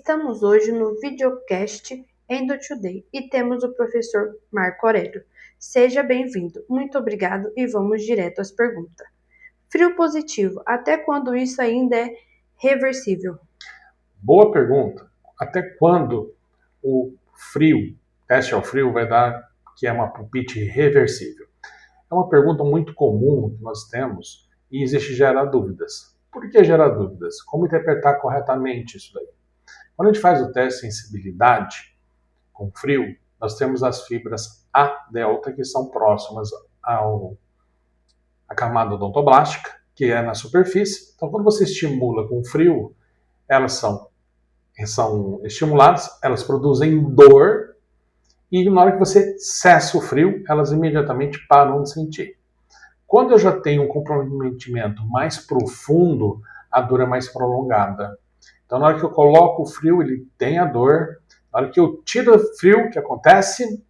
Estamos hoje no videocast Endo Today e temos o professor Marco Aurélio. Seja bem-vindo, muito obrigado e vamos direto às perguntas. Frio positivo, até quando isso ainda é reversível? Boa pergunta. Até quando o teste ao frio vai dar que é uma pulpite reversível? É uma pergunta muito comum que nós temos e existe gerar dúvidas. Por que gerar dúvidas? Como interpretar corretamente isso daí? Quando a gente faz o teste de sensibilidade com frio, nós temos as fibras A delta que são próximas à camada odontoblástica, que é na superfície. Então, quando você estimula com frio, elas são estimuladas, elas produzem dor e na hora que você cessa o frio, elas imediatamente param de sentir. Quando eu já tenho um comprometimento mais profundo, a dor é mais prolongada. Então, na hora que eu coloco o frio, ele tem a dor. Na hora que eu tiro o frio, o que acontece?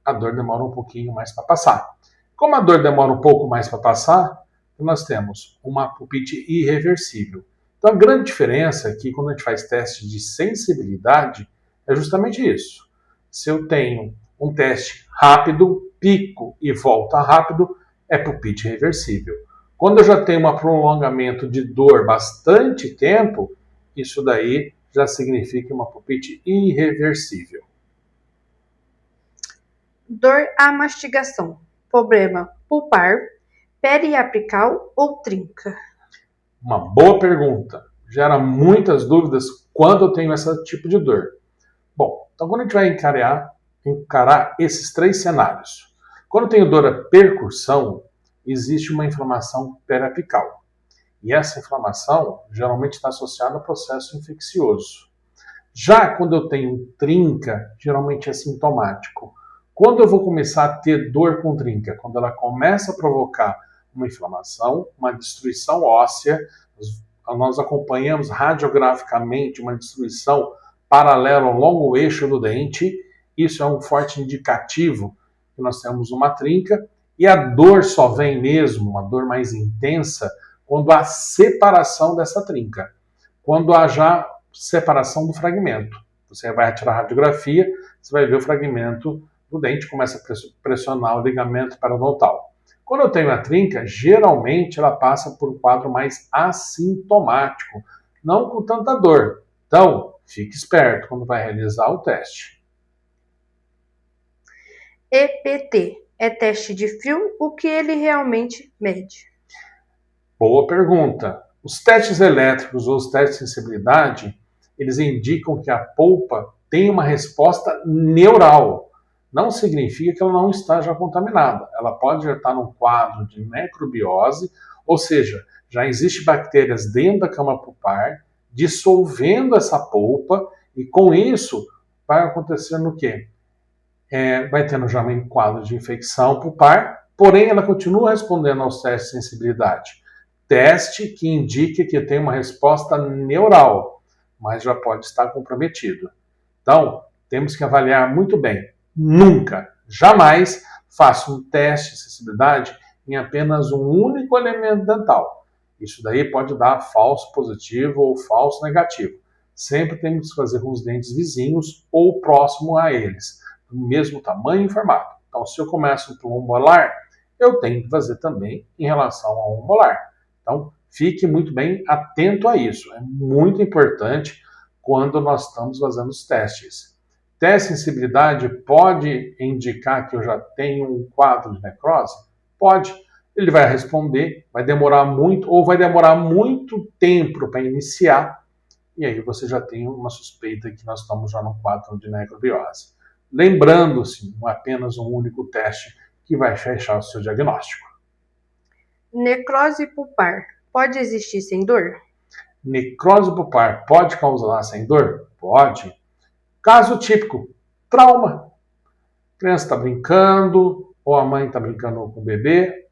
A dor demora um pouquinho mais para passar. Como a dor demora um pouco mais para passar, nós temos uma pulpite irreversível. Então, a grande diferença aqui, quando a gente faz teste de sensibilidade, é justamente isso. Se eu tenho um teste rápido, pico e volta rápido, é pulpite reversível. Quando eu já tenho um prolongamento de dor bastante tempo, isso daí já significa uma pulpite irreversível. Dor à mastigação, problema pulpar, periapical ou trinca? Uma boa pergunta. Gera muitas dúvidas quando eu tenho esse tipo de dor. Bom, então quando a gente vai encarar esses três cenários. Quando eu tenho dor à percussão, existe uma inflamação periapical. E essa inflamação geralmente está associada a processo infeccioso. Já quando eu tenho trinca, geralmente é sintomático. Quando eu vou começar a ter dor com trinca? Quando ela começa a provocar uma inflamação, uma destruição óssea, nós acompanhamos radiograficamente uma destruição paralela ao longo eixo do dente, isso é um forte indicativo que nós temos uma trinca, e a dor só vem mesmo, uma dor mais intensa, quando há separação dessa trinca, quando há já separação do fragmento. Você vai tirar a radiografia, você vai ver o fragmento do dente, começa a pressionar o ligamento periodontal. Quando eu tenho a trinca, geralmente ela passa por um quadro mais assintomático, não com tanta dor. Então, fique esperto quando vai realizar o teste. EPT é teste de frio? O que ele realmente mede? Boa pergunta. Os testes elétricos ou os testes de sensibilidade, eles indicam que a polpa tem uma resposta neural. Não significa que ela não está já contaminada. Ela pode já estar num quadro de necrobiose, ou seja, já existem bactérias dentro da cama pulpar, dissolvendo essa polpa, e com isso vai acontecendo o quê? Vai tendo já um quadro de infecção pulpar, porém ela continua respondendo aos testes de sensibilidade. Teste que indica que tem uma resposta neural, mas já pode estar comprometido. Então, temos que avaliar muito bem. Nunca, jamais faça um teste de sensibilidade em apenas um único elemento dental. Isso daí pode dar falso positivo ou falso negativo. Sempre temos que fazer com os dentes vizinhos ou próximo a eles, do mesmo tamanho e formato. Então, se eu começo por um molar, eu tenho que fazer também em relação a um molar. Então, fique muito bem atento a isso. É muito importante quando nós estamos fazendo os testes. Teste de sensibilidade pode indicar que eu já tenho um quadro de necrose? Pode. Ele vai responder, vai demorar muito ou vai demorar muito tempo para iniciar, e aí você já tem uma suspeita que nós estamos já no quadro de necrobiose. Lembrando-se, não é apenas um único teste que vai fechar o seu diagnóstico. Necrose pulpar pode existir sem dor? Necrose pulpar pode causar sem dor? Pode. Caso típico, trauma. A criança está brincando, ou a mãe está brincando com o bebê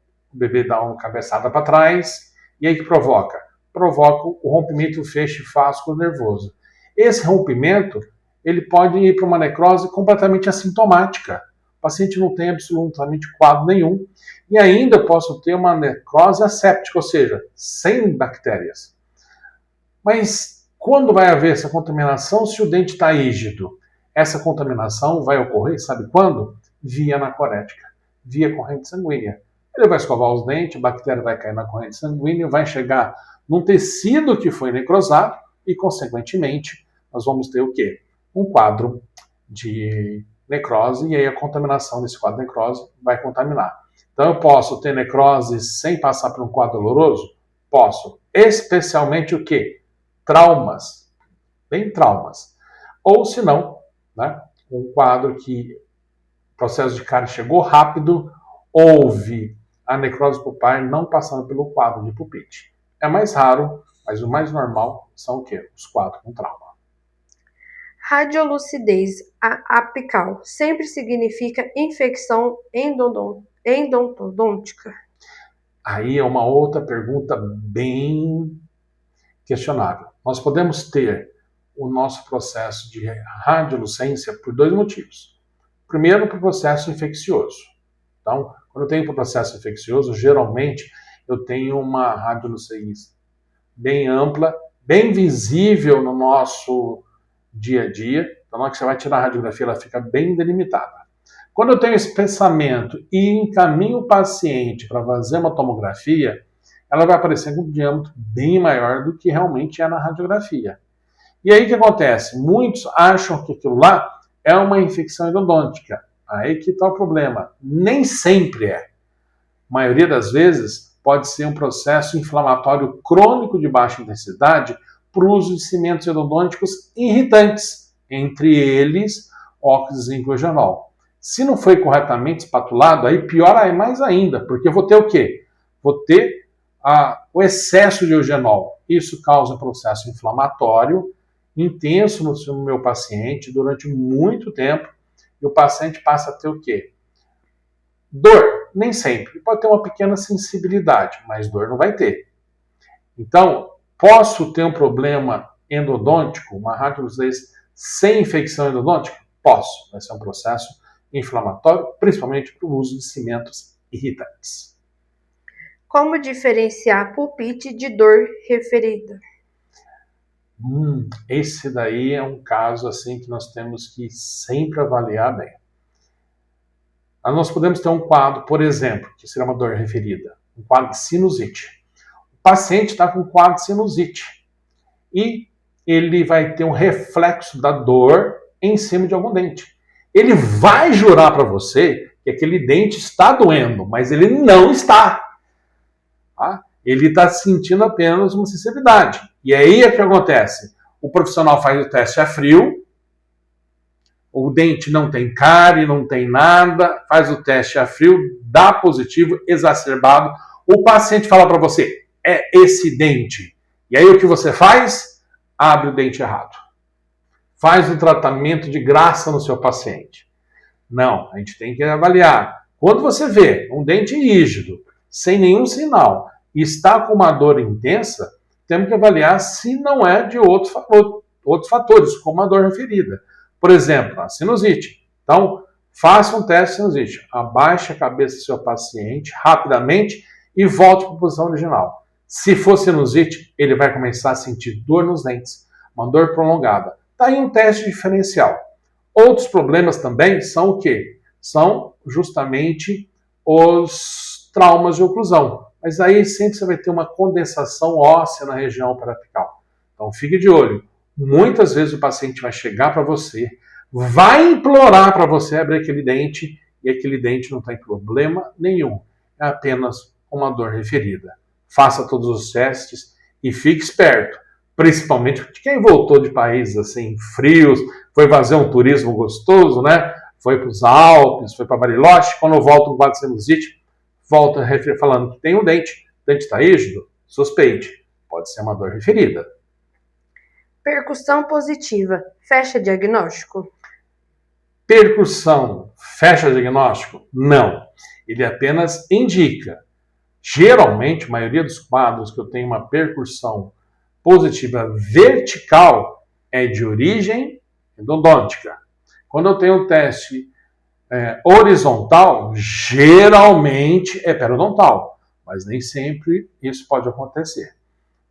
dá uma cabeçada para trás, e aí que provoca? Provoca o rompimento do feixe fáscico nervoso. Esse rompimento, ele pode ir para uma necrose completamente assintomática. O paciente não tem absolutamente quadro nenhum, e ainda posso ter uma necrose asséptica, ou seja, sem bactérias. Mas Quando vai haver essa contaminação se o dente está rígido? Essa contaminação vai ocorrer, sabe quando? Via anacorética, via corrente sanguínea. Ele vai escovar os dentes, a bactéria vai cair na corrente sanguínea, vai chegar num tecido que foi necrosado e, consequentemente, nós vamos ter o quê? Um quadro de necrose, e aí a contaminação desse quadro de necrose vai contaminar. Então eu posso ter necrose sem passar por um quadro doloroso? Posso. Especialmente o quê? Traumas. Bem traumas. Ou se não, né, um quadro que o processo de cárie chegou rápido, houve a necrose pulpar não passando pelo quadro de pulpite. É mais raro, mas o mais normal são o quê? Os quadros com trauma. Radiolucidez apical sempre significa infecção endodôntica? Aí é uma outra pergunta bem questionável. Nós podemos ter o nosso processo de radiolucência por dois motivos. Primeiro, por processo infeccioso. Então, quando eu tenho um processo infeccioso, geralmente eu tenho uma radiolucência bem ampla, bem visível no nosso dia a dia. Então, na hora que você vai tirar a radiografia, ela fica bem delimitada. Quando eu tenho esse pensamento e encaminho o paciente para fazer uma tomografia, ela vai aparecer com um diâmetro bem maior do que realmente é na radiografia. E aí o que acontece? Muitos acham que aquilo lá é uma infecção endodôntica. Aí que está o problema. Nem sempre é. A maioria das vezes pode ser um processo inflamatório crônico de baixa intensidade por uso de cimentos endodônticos irritantes, entre eles óxido de zinco e eugenol. Se não foi corretamente espatulado, aí piora mais ainda, porque eu vou ter o quê? Vou ter o excesso de eugenol. Isso causa um processo inflamatório intenso no meu paciente durante muito tempo, e o paciente passa a ter o quê? Dor, nem sempre. Pode ter uma pequena sensibilidade, mas dor não vai ter. Então, posso ter um problema endodôntico, uma radiolucência sem infecção endodôntica? Posso. Vai ser um processo inflamatório, principalmente por uso de cimentos irritantes. Como diferenciar pulpite de dor referida? Esse daí é um caso assim que nós temos que sempre avaliar bem. Nós podemos ter um quadro, por exemplo, que seria uma dor referida, um quadro de sinusite. O paciente está com um quadro de sinusite e ele vai ter um reflexo da dor em cima de algum dente. Ele vai jurar para você que aquele dente está doendo, mas ele não está. Tá? Ele está sentindo apenas uma sensibilidade. E aí o que acontece? O profissional faz o teste a frio, o dente não tem cárie, não tem nada, faz o teste a frio, dá positivo, exacerbado. O paciente fala para você, é esse dente. E aí o que você faz? Abre o dente errado. Faz o tratamento de graça no seu paciente. Não, a gente tem que avaliar. Quando você vê um dente rígido, sem nenhum sinal, e está com uma dor intensa, temos que avaliar se não é de outros fatores, como a dor referida. Por exemplo, a sinusite. Então, faça um teste de sinusite. Abaixe a cabeça do seu paciente rapidamente e volte para a posição original. Se for sinusite, ele vai começar a sentir dor nos dentes, uma dor prolongada. Está aí um teste diferencial. Outros problemas também são o quê? São justamente os traumas de oclusão. Mas aí sempre você vai ter uma condensação óssea na região periapical. Então fique de olho. Muitas vezes o paciente vai chegar para você, vai implorar para você abrir aquele dente e aquele dente não tem problema nenhum. É apenas uma dor referida. Faça todos os testes e fique esperto. Principalmente de quem voltou de países assim frios, foi fazer um turismo gostoso, né? Foi para os Alpes, foi para Bariloche. Quando volta no quadro de sinusite, volta falando que tem um dente, o dente está rígido, suspeite. Pode ser uma dor referida. Percussão positiva, fecha diagnóstico? Percussão fecha diagnóstico? Não. Ele apenas indica. Geralmente, a maioria dos quadros que eu tenho uma percussão positiva vertical é de origem endodôntica. Quando eu tenho um teste horizontal, geralmente é periodontal, mas nem sempre isso pode acontecer.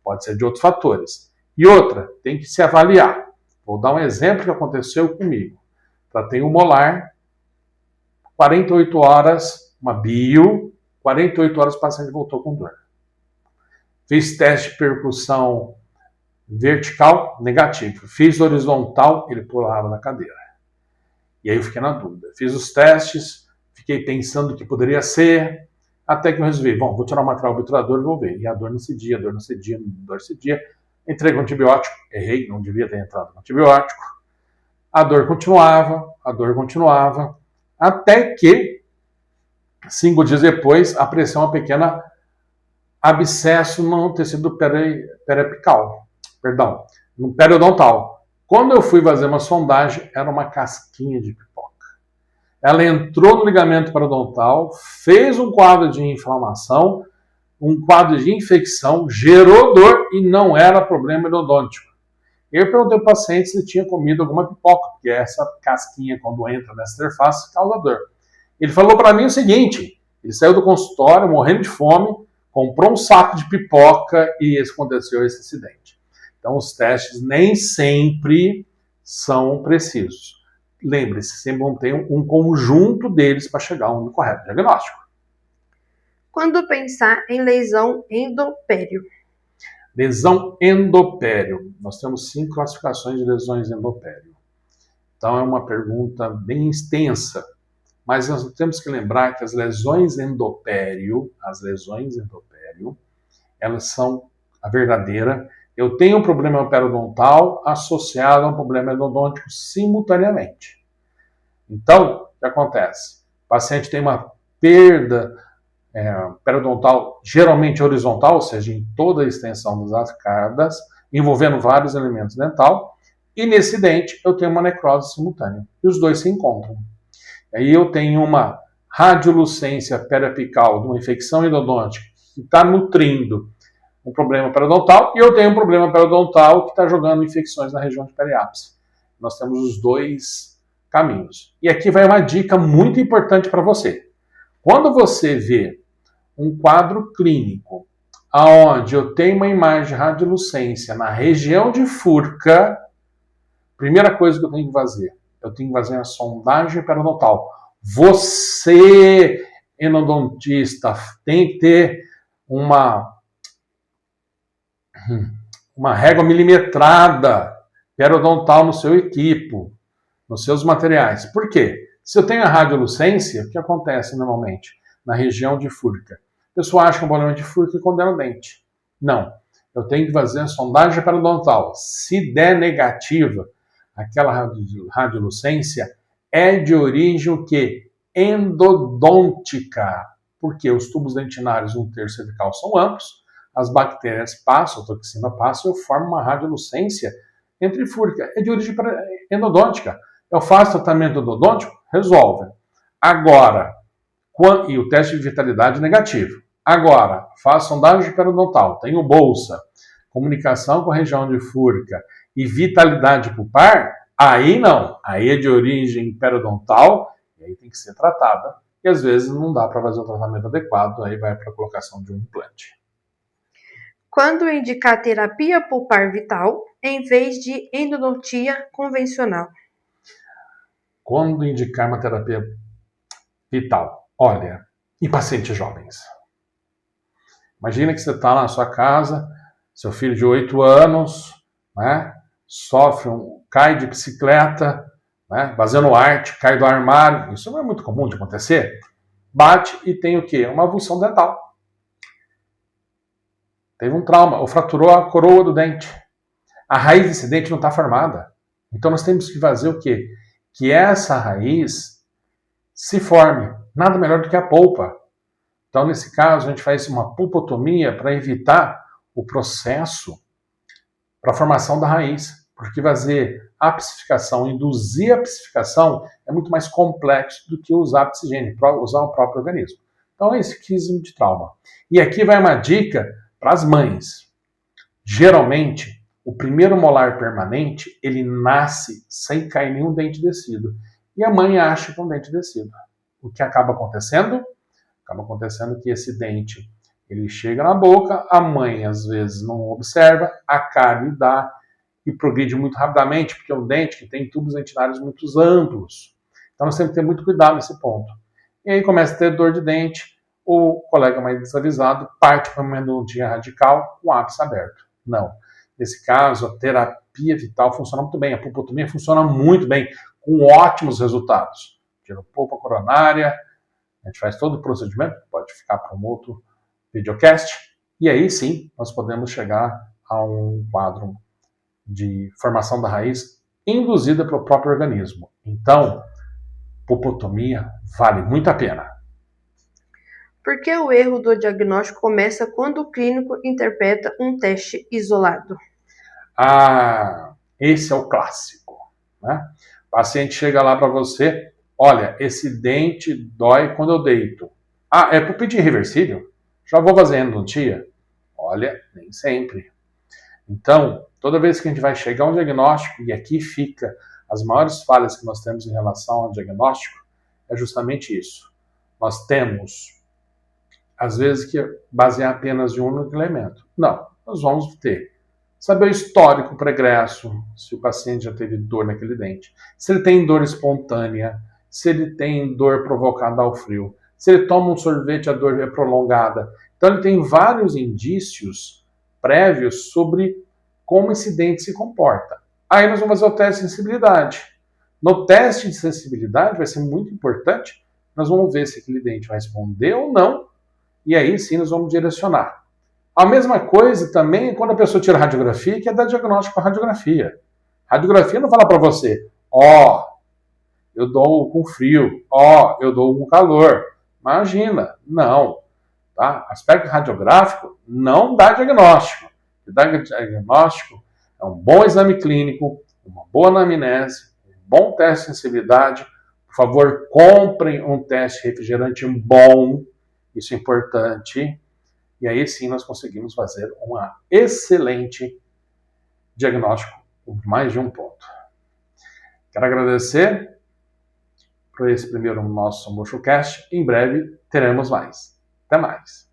Pode ser de outros fatores. E outra, tem que se avaliar. Vou dar um exemplo que aconteceu comigo. Tratei um molar, 48 horas, uma bio, 48 horas o paciente voltou com dor. Fiz teste de percussão vertical, negativo. Fiz horizontal, ele pulava na cadeira. E aí eu fiquei na dúvida. Fiz os testes, fiquei pensando o que poderia ser, até que eu resolvi, bom, vou tirar o material obturador e vou ver. E a dor não cedia, dor não cedia, dor cedia. Entrei com antibiótico, errei, não devia ter entrado com antibiótico. A dor continuava, até que, 5 dias depois, apareceu uma pequena abscesso no tecido periapical, no periodontal. Quando eu fui fazer uma sondagem, era uma casquinha de pipoca. Ela entrou no ligamento periodontal, fez um quadro de inflamação, um quadro de infecção, gerou dor e não era problema endodôntico. Eu perguntei ao paciente se ele tinha comido alguma pipoca, porque essa casquinha, quando entra nessa interface, causa dor. Ele falou para mim o seguinte, ele saiu do consultório morrendo de fome, comprou um saco de pipoca e aconteceu esse acidente. Então, os testes nem sempre são precisos. Lembre-se, sempre vão ter um conjunto deles para chegar a um correto diagnóstico. Quando pensar em lesão endopério? Lesão endopério. Nós temos 5 classificações de lesões endopério. Então, é uma pergunta bem extensa. Mas nós temos que lembrar que as lesões endopério, elas são a verdadeira. Eu tenho um problema periodontal associado a um problema endodôntico simultaneamente. Então, o que acontece? O paciente tem uma perda periodontal geralmente horizontal, ou seja, em toda a extensão das arcadas, envolvendo vários elementos dental, e nesse dente eu tenho uma necrose simultânea. E os dois se encontram. Aí eu tenho uma radiolucência periapical de uma infecção endodôntica que está nutrindo um problema periodontal e eu tenho um problema periodontal que está jogando infecções na região de periápice. Nós temos os dois caminhos. E aqui vai uma dica muito importante para você. Quando você vê um quadro clínico onde eu tenho uma imagem de radiolucência na região de furca, primeira coisa que eu tenho que fazer, eu tenho que fazer a sondagem periodontal. Você, endodontista, tem que ter uma régua milimetrada periodontal no seu equipo, nos seus materiais. Por quê? Se eu tenho a radiolucência, o que acontece normalmente na região de furca? A pessoa acha que é um problema de furca e condena o dente. Não. Eu tenho que fazer a sondagem periodontal. Se der negativa, aquela radiolucência é de origem o quê? Endodôntica. Porque os tubos dentinários 1/3 cervical são amplos, as bactérias passam, a toxina passa e eu formo uma radiolucência entre fúrica. É de origem endodôntica. Eu faço tratamento endodôntico? Resolve. Agora, e o teste de vitalidade negativo. Agora, faço sondagem periodontal, tenho bolsa, comunicação com a região de fúrica e vitalidade pulpar, aí não. Aí é de origem periodontal e aí tem que ser tratada. E às vezes não dá para fazer o tratamento adequado, aí vai para a colocação de um implante. Quando indicar terapia pulpar vital em vez de endodontia convencional? Quando indicar uma terapia vital? Olha, em pacientes jovens. Imagina que você está na sua casa, seu filho de 8 anos, né, cai de bicicleta, né, fazendo arte, cai do armário. Isso não é muito comum de acontecer. Bate e tem o quê? Uma avulsão dental. Teve um trauma, ou fraturou a coroa do dente. A raiz desse dente não está formada. Então nós temos que fazer o quê? Que essa raiz se forme. Nada melhor do que a polpa. Então, nesse caso, a gente faz uma pulpotomia para evitar o processo para a formação da raiz. Porque fazer apsificação, induzir a apsificação é muito mais complexo do que usar a psigênio, usar o próprio organismo. Então, é esse quismo de trauma. E aqui vai uma dica para as mães. Geralmente, o primeiro molar permanente, ele nasce sem cair nenhum dente descido. E a mãe acha que é um dente descido. O que acaba acontecendo? Acaba acontecendo que esse dente Ele chega na boca, a mãe às vezes não observa, a carne dá e progride muito rapidamente, porque é um dente que tem tubos dentinários muito amplos. Então nós temos que ter muito cuidado nesse ponto. E aí começa a ter dor de dente, o colega mais desavisado parte para uma endodontia radical com o ápice aberto. Não. Nesse caso, a terapia vital funciona muito bem, a pulpotomia funciona muito bem, com ótimos resultados. Tira polpa coronária, a gente faz todo o procedimento, pode ficar para um outro videocast, e aí sim nós podemos chegar a um quadro de formação da raiz induzida pelo próprio organismo. Então, pulpotomia vale muito a pena. Por que o erro do diagnóstico começa quando o clínico interpreta um teste isolado? Esse é o clássico, né? O paciente chega lá para você, olha, esse dente dói quando eu deito. É pulpite irreversível? Já vou fazer endodontia? Olha, nem sempre. Então, toda vez que a gente vai chegar a um diagnóstico, e aqui fica as maiores falhas que nós temos em relação ao diagnóstico, é justamente isso. Nós temos, às vezes, que basear apenas em um único elemento. Não, nós vamos ter. Saber o histórico pregresso, se o paciente já teve dor naquele dente, se ele tem dor espontânea, se ele tem dor provocada ao frio, se ele toma um sorvete, a dor é prolongada. Então, ele tem vários indícios prévios sobre como esse dente se comporta. Aí nós vamos fazer o teste de sensibilidade. No teste de sensibilidade vai ser muito importante, nós vamos ver se aquele dente vai responder ou não, e aí sim nós vamos direcionar. A mesma coisa também quando a pessoa tira radiografia, que é dar diagnóstico com a radiografia. A radiografia não fala para você, eu dou com frio, eu dou com calor. Imagina, não. Tá? Aspecto radiográfico não dá diagnóstico. O que dá diagnóstico é um bom exame clínico, uma boa anamnese, um bom teste de sensibilidade. Por favor, comprem um teste refrigerante bom, isso é importante. E aí sim nós conseguimos fazer um excelente diagnóstico por mais de um ponto. Quero agradecer por esse primeiro nosso MochoCast. Em breve teremos mais. Até mais.